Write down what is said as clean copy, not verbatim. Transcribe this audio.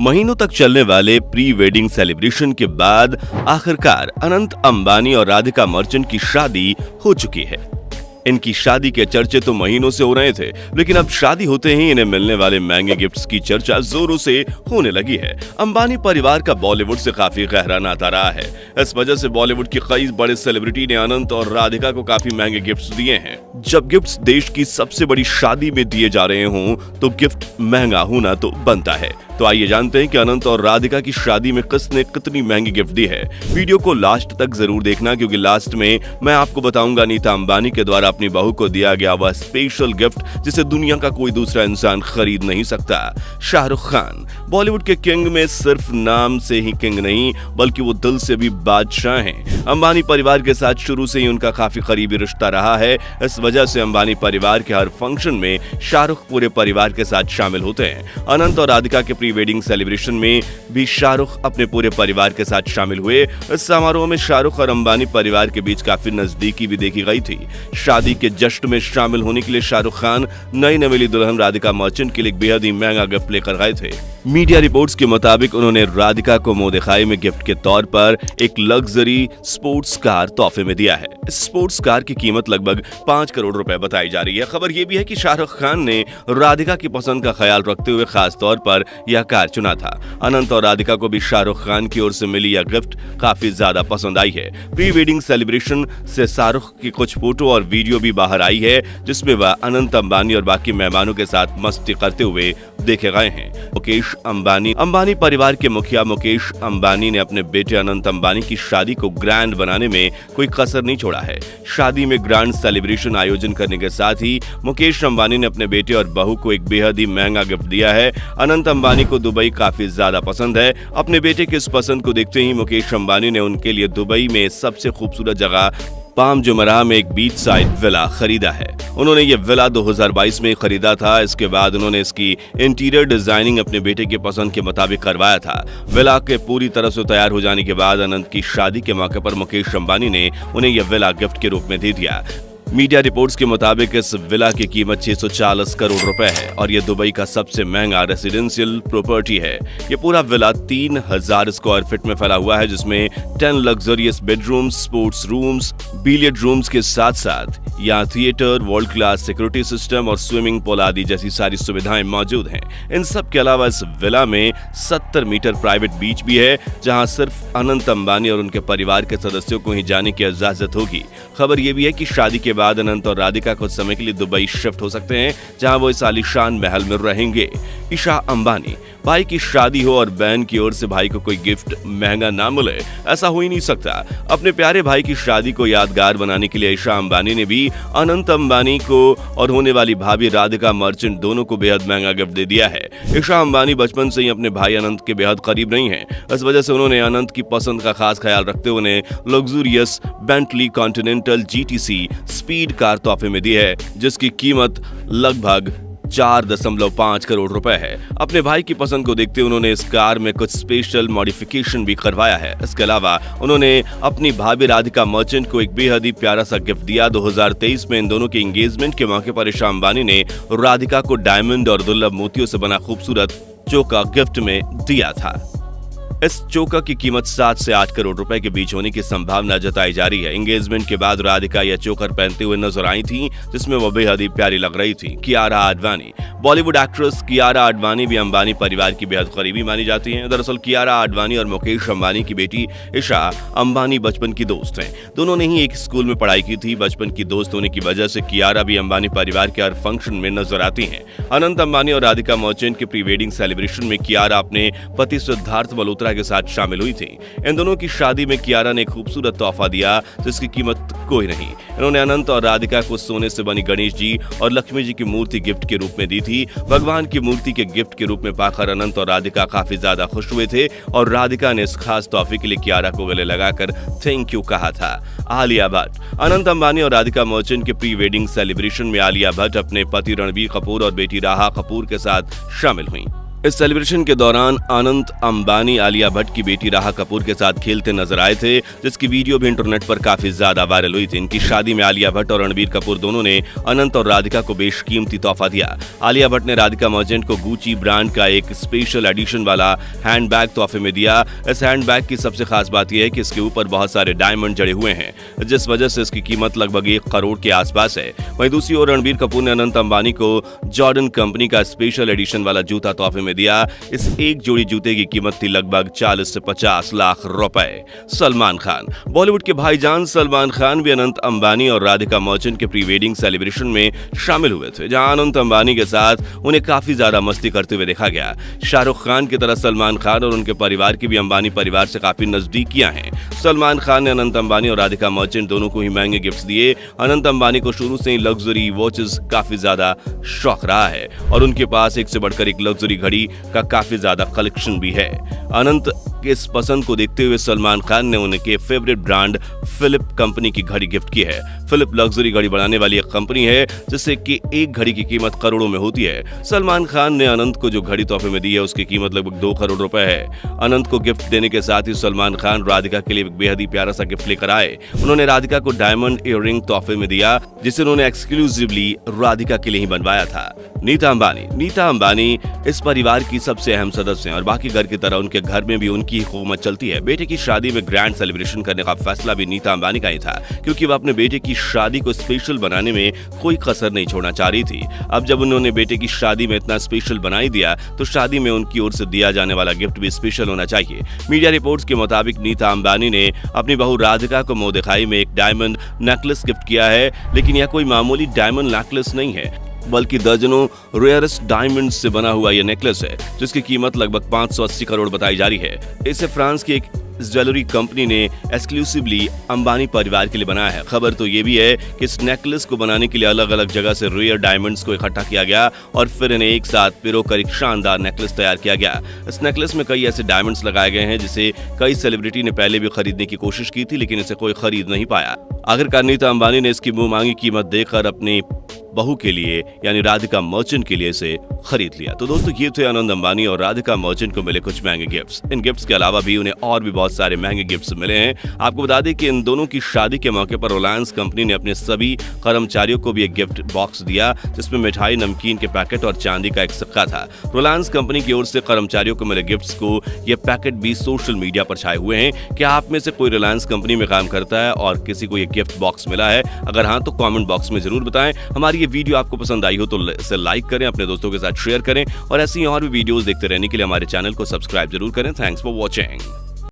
महीनों तक चलने वाले प्री वेडिंग सेलिब्रेशन के बाद आखिरकार अनंत अंबानी और राधिका मर्चेंट की शादी हो चुकी है। इनकी शादी के चर्चे तो महीनों से हो रहे थे, लेकिन अब शादी होते ही इन्हें मिलने वाले महंगे गिफ्ट्स की चर्चा जोरों से होने लगी है। अंबानी परिवार का बॉलीवुड से काफी गहरा नाता रहा है। इस वजह से बॉलीवुड के कई बड़े सेलिब्रिटी ने अनंत और राधिका को काफी महंगे गिफ्ट्स दिए हैं। जब गिफ्ट्स देश की सबसे बड़ी शादी में दिए जा रहे हों तो गिफ्ट महंगा होना तो बनता है। तो आइए जानते हैं कि अनंत और राधिका की शादी में किसने कितनी महंगी गिफ्ट दी है। वीडियो को लास्ट तक जरूर देखना, क्योंकि लास्ट में मैं आपको बताऊंगा नीता अंबानी के द्वारा अपनी बहू को दिया गया वह स्पेशल गिफ्ट जिसे दुनिया का कोई दूसरा इंसान खरीद नहीं सकता। शाहरुख खान बॉलीवुड के किंग में सिर्फ नाम से ही किंग नहीं, बल्कि वो दिल से भी बादशाह हैं। अंबानी परिवार के साथ शुरू से ही उनका काफी करीबी रिश्ता रहा है। इस वजह से अंबानी परिवार के हर फंक्शन में शाहरुख पूरे परिवार के साथ शामिल होते हैं। अनंत और राधिका के प्री वेडिंग सेलिब्रेशन में भी शाहरुख अपने पूरे परिवार के साथ शामिल हुए। इस समारोह में शाहरुख और अंबानी परिवार के बीच काफी नजदीकी भी देखी गई थी। शादी के जश्न में शामिल होने के लिए शाहरुख खान नई नवेली दुल्हन राधिका मर्चेंट के लिए बेहद ही महंगा गिफ्ट लेकर गए थे। मीडिया रिपोर्ट्स के मुताबिक उन्होंने राधिका को मुंह दिखाई में गिफ्ट के तौर पर एक लग्जरी स्पोर्ट्स कार तोहफे में दिया है। इस स्पोर्ट्स कार की कीमत लगभग 5 करोड़ रुपए बताई जा रही है। खबर यह भी है कि शाहरुख खान ने राधिका की पसंद का ख्याल रखते हुए खास तौर पर यह कार चुना था। अनंत और राधिका को भी शाहरुख खान की ओर से मिली यह गिफ्ट काफी ज्यादा पसंद आई है। प्री वेडिंग सेलिब्रेशन से शाहरुख की कुछ फोटो और वीडियो भी बाहर आई है, जिसमें वह अनंत अंबानी और बाकी मेहमानों के साथ मस्ती करते हुए देखे गए हैं। मुकेश अंबानी परिवार के मुखिया मुकेश अंबानी ने अपने बेटे अनंत अंबानी की शादी को ग्रैंड बनाने में कोई कसर नहीं छोड़ा है। शादी में ग्रैंड सेलिब्रेशन आयोजन करने के साथ ही मुकेश अंबानी ने अपने बेटे और बहू को एक बेहद ही महंगा गिफ्ट दिया है। अनंत अंबानी को दुबई काफी ज्यादा पसंद है। अपने बेटे की इस पसंद को देखते ही मुकेश अंबानी ने उनके लिए दुबई में सबसे खूबसूरत जगह पाम जुमराह में एक बीच साइड विला खरीदा है। उन्होंने ये विला 2022 में खरीदा था। इसके बाद उन्होंने इसकी इंटीरियर डिजाइनिंग अपने बेटे के पसंद के मुताबिक करवाया था। विला के पूरी तरह से तैयार हो जाने के बाद अनंत की शादी के मौके पर मुकेश अंबानी ने उन्हें यह विला गिफ्ट के रूप में दे दिया। मीडिया रिपोर्ट्स के मुताबिक इस विला की कीमत 640 करोड़ रुपए है और यह दुबई का सबसे महंगा रेसिडेंशियल प्रॉपर्टी है। यह पूरा विला 3000 स्क्वायर फीट में फैला हुआ है, जिसमें 10 luxurious bedrooms, sports rooms, billiard rooms के साथ साथ यहाँ theatre, world class security system और स्विमिंग पूल आदि जैसी सारी सुविधाएं मौजूद हैं। इन सब के अलावा इस विला में 70 मीटर प्राइवेट बीच भी है, जहां सिर्फ अनंत अंबानी और उनके परिवार के सदस्यों को ही जाने की इजाजत होगी। खबर यह भी है कि शादी के बाद अनंत और राधिका कुछ समय के लिए दुबई शिफ्ट हो सकते हैं, जहां वो इस आलीशान महल में रहेंगे। ईशा अंबानी भाई की शादी हो और बहन की ओर से भाई को कोई गिफ्ट महंगा ना मिले, ऐसा हो ही नहीं सकता। अपने प्यारे भाई की शादी को यादगार बनाने के लिए ईशा अंबानी ने भी अनंत अंबानी को और होने वाली भाभी राधिका मर्चेंट दोनों को बेहद महंगा गिफ्ट दे दिया है। ईशा अंबानी बचपन से ही अपने भाई अनंत के बेहद करीब नहीं है। इस वजह से उन्होंने अनंत की पसंद का खास ख्याल रखते हुए उन्हें luxurious Bentley continental GTC speed car तोहफे में दी है, जिसकी कीमत लगभग 4.5 करोड़ रुपए है। अपने भाई की पसंद को देखते उन्होंने इस कार में कुछ स्पेशल मॉडिफिकेशन भी करवाया है। इसके अलावा उन्होंने अपनी भाभी राधिका मर्चेंट को एक बेहद ही प्यारा सा गिफ्ट दिया। 2023 में इन दोनों के एंगेजमेंट के मौके पर ईशा अंबानी ने राधिका को डायमंड और दुर्लभ मोतियों से बना खूबसूरत चोका गिफ्ट में दिया था। इस चोका की कीमत 7 से 8 करोड़ रुपए के बीच होने की संभावना जताई जा रही है। एंगेजमेंट के बाद राधिका यह चोकर पहनते हुए नजर आई थी, जिसमें वह बेहद ही प्यारी लग रही थी। कियारा आडवाणी बॉलीवुड एक्ट्रेस कियारा आडवाणी भी अंबानी परिवार की बेहद करीबी मानी जाती हैं। दरअसल कियारा आडवाणी और मुकेश अंबानी की बेटी ईशा अंबानी बचपन की दोस्त हैं। दोनों ने ही एक स्कूल में पढ़ाई की थी। बचपन की दोस्त होने की वजह से कियारा भी अंबानी परिवार के हर फंक्शन में नजर आती हैं। अनंत अंबानी और राधिका मर्चेंट के प्री वेडिंग सेलिब्रेशन में कियारा अपने पति सिद्धार्थ मल्होत्रा के साथ शामिल हुई थी। इन दोनों की शादी में कियारा ने एक खूबसूरत तोहफा दिया, जिसकी कीमत कोई नहीं। इन्होंने अनंत और राधिका को सोने से बनी गणेश जी और लक्ष्मी जी की मूर्ति गिफ्ट के रूप में दी थी। भगवान की मूर्ति के गिफ्ट के रूप में पाकर अनंत और राधिका काफी ज्यादा खुश हुए थे और राधिका ने इस खास तोहफे के लिए कियारा को गले लगाकर थैंक यू कहा था। आलिया भट्ट अनंत अंबानी और राधिका मर्चेंट के प्री वेडिंग सेलिब्रेशन में आलिया भट्ट अपने पति रणबीर कपूर और बेटी राहा कपूर के साथ शामिल हुई। इस सेलिब्रेशन के दौरान अनंत अंबानी आलिया भट्ट की बेटी राहा कपूर के साथ खेलते नजर आए थे, जिसकी वीडियो भी इंटरनेट पर काफी ज्यादा वायरल हुई थी। इनकी शादी में आलिया भट्ट और रणबीर कपूर दोनों ने अनंत और राधिका को बेशकीमती तोहफा दिया। आलिया भट्ट ने राधिका मर्चेंट को गुची ब्रांड का एक स्पेशल एडिशन वाला हैंडबैग तोहफे में दिया। इस हैंडबैग की सबसे खास बात यह है कि इसके ऊपर बहुत सारे डायमंड जड़े हुए हैं, जिस वजह से इसकी कीमत लगभग 1 करोड़ के आसपास है। वहीं दूसरी ओर रणबीर कपूर ने अनंत अंबानी को जॉर्डन कंपनी का स्पेशल एडिशन वाला जूता तोहफे में दिया। इस एक जोड़ी जूते की कीमत थी लगभग 40 से 50 लाख रुपए। सलमान खान, बॉलीवुड के भाईजान सलमान खान भी अनंत अंबानी और राधिका मर्चेंट के प्री वेडिंग सेलिब्रेशन में शामिल हुए थे, जहां अनंत अंबानी के साथ उन्हें काफी ज्यादा मस्ती करते हुए देखा गया। शाहरुख खान की तरह सलमान खान और उनके परिवार की भी अंबानी परिवार से काफी नजदीकियां हैं। सलमान खान ने अनंत अंबानी और राधिका मर्चेंट दोनों को ही महंगे गिफ्ट्स दिए। अनंत अंबानी को शुरू से ही लग्जरी वॉचेस काफी ज्यादा शौक रहा है और उनके पास एक से बढ़कर एक लग्जरी घड़ी का काफी ज्यादा कलेक्शन भी है। अनंत के इस पसंद को देखते हुए सलमान खान ने उनके फेवरेट ब्रांड फिलिप कंपनी की घड़ी गिफ्ट की है। फिलिप लग्जरी घड़ी बनाने वाली एक कंपनी है, जिससे कि एक घड़ी की कीमत करोड़ों में होती है। सलमान खान ने अनंत को जो घड़ी तोहफे में दी है उसकी कीमत लगभग 2 करोड़ रुपए है। अनंत को गिफ्ट देने के साथ ही सलमान खान राधिका के लिए बेहद ही प्यारा सा गिफ्ट लेकर आए। उन्होंने राधिका को डायमंड ईयररिंग तोहफे में दिया, जिसे उन्होंने एक्सक्लूसिवली राधिका के लिए ही बनवाया था। नीता अंबानी इस परिवार की सबसे अहम सदस्य हैं और बाकी घर की तरह उनके घर में भी उनकी हुकूमत चलती है। बेटे की शादी में ग्रैंड सेलिब्रेशन करने का फैसला भी नीता अंबानी का ही था, क्योंकि वह अपने बेटे की शादी को स्पेशल बनाने में कोई कसर नहीं छोड़ना चाह रही थी। अब जब उन्होंने बेटे की शादी में इतना स्पेशल बना ही दिया, तो शादी में उनकी ओर से दिया जाने वाला गिफ्ट भी स्पेशल होना चाहिए। मीडिया रिपोर्ट्स के मुताबिक नीता अंबानी ने अपनी बहू राधिका को मुंह दिखाई में एक डायमंड नेकलेस गिफ्ट किया है, लेकिन यह कोई मामूली डायमंड नेकलेस नहीं है, बल्कि दर्जनों रेयरेस्ट डायमंड से बना हुआ यह नेकलेस है, जिसकी कीमत लगभग 580 करोड़ बताई जा रही है। इसे फ्रांस की एक ज्वेलरी कंपनी ने एक्सक्लूसिवली अंबानी परिवार के लिए बनाया है। खबर तो ये भी है कि इस नेकलेस को बनाने के लिए अलग अलग जगह से रेयर डायमंड्स को इकट्ठा किया गया और फिर इन्हें एक साथ पिरोकर एक शानदार नेकलेस तैयार किया गया। इस नेकलेस में कई ऐसे डायमंड्स लगाए गए हैं जिसे कई सेलिब्रिटी ने पहले भी खरीदने की कोशिश की थी, लेकिन इसे कोई खरीद नहीं पाया। आखिरकार नीता अंबानी ने इसकी मुंह मांगी कीमत देकर अपनी बहू के लिए यानी राधिका मर्चेंट के लिए इसे खरीद लिया। तो दोस्तों, ये थे अनंत अंबानी और राधिका मर्चेंट को मिले कुछ महंगे गिफ्ट्स। इन गिफ्ट्स के अलावा भी उन्हें और भी बहुत सारे महंगे गिफ्ट्स मिले हैं। आपको बता दें कि इन दोनों की शादी के मौके पर रिलायंस कंपनी ने अपने सभी कर्मचारियों को भी एक गिफ्ट बॉक्स दिया, जिसमें मिठाई, नमकीन के पैकेट और चांदी का एक सिक्का था। रिलायंस कंपनी की ओर से कर्मचारियों को मिले गिफ्ट्स को ये पैकेट भी सोशल मीडिया पर छाए हुए हैं। क्या आप में से कोई रिलायंस कंपनी में काम करता है और किसी को ये गिफ्ट बॉक्स मिला है? अगर हाँ, तो कमेंट बॉक्स में जरूर बताएं। हमारी ये वीडियो आपको पसंद आई हो तो इसे लाइक करें, अपने दोस्तों के साथ शेयर करें और ऐसी और भी वीडियोस देखते रहने के लिए हमारे चैनल को सब्सक्राइब जरूर करें। Thanks for watching.